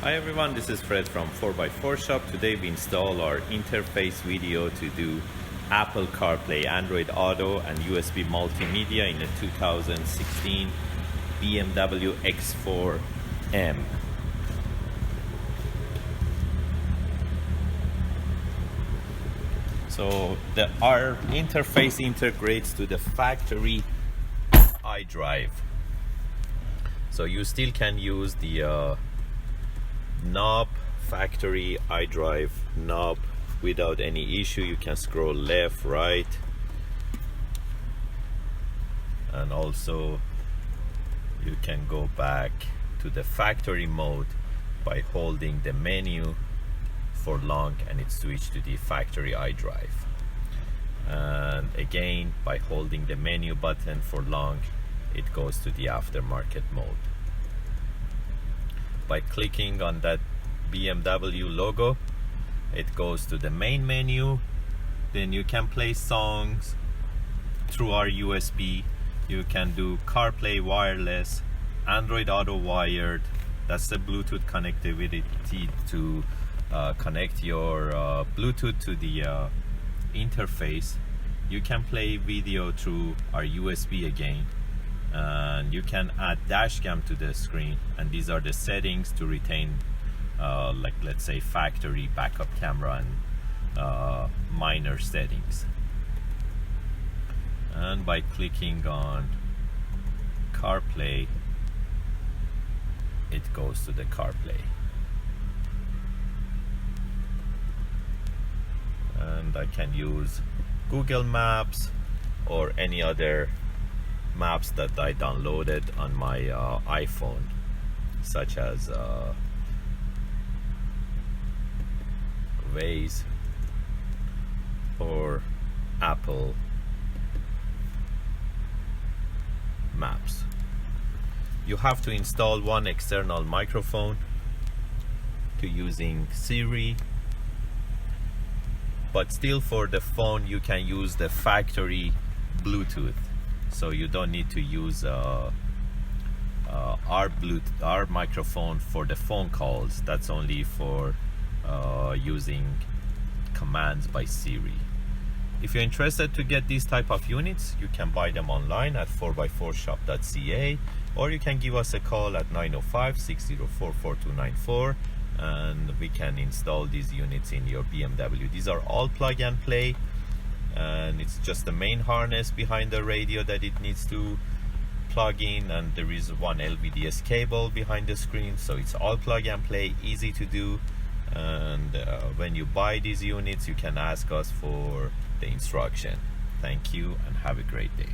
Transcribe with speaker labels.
Speaker 1: Hi everyone, this is Fred from 4x4 Shop. Today we install our interface video to do Apple CarPlay, Android Auto and USB multimedia in a 2016 BMW X4M. So our interface integrates to the factory iDrive. So you still can use the knob, factory iDrive knob without any issue. You can scroll left, right, and also you can go back to the factory mode by holding the menu for long and it switches to the factory iDrive, and again by holding the menu button for long it goes to the aftermarket mode. By clicking on that BMW logo, it goes to the main menu. Then you can play songs through our USB. You can do CarPlay wireless, Android Auto wired. That's the Bluetooth connectivity to connect your Bluetooth to the interface. You can play video through our USB again. And you can add dash cam to the screen, and these are the settings to retain like let's say factory backup camera and minor settings. And by clicking on CarPlay, it goes to the CarPlay, and I can use Google Maps or any other maps that I downloaded on my iPhone, such as Waze or Apple Maps. You have to install one external microphone to using Siri, but still for the phone you can use the factory Bluetooth. So you don't need to use our microphone for the phone calls. That's only for using commands by Siri. If you're interested to get these type of units, you can buy them online at 4x4shop.ca, or you can give us a call at 905-604-4294 and we can install these units in your BMW. These are all plug and play, and it's just the main harness behind the radio that it needs to plug in, and there is one LVDS cable behind the screen, so it's all plug and play, easy to do. And when you buy these units you can ask us for the instruction. Thank you and have a great day.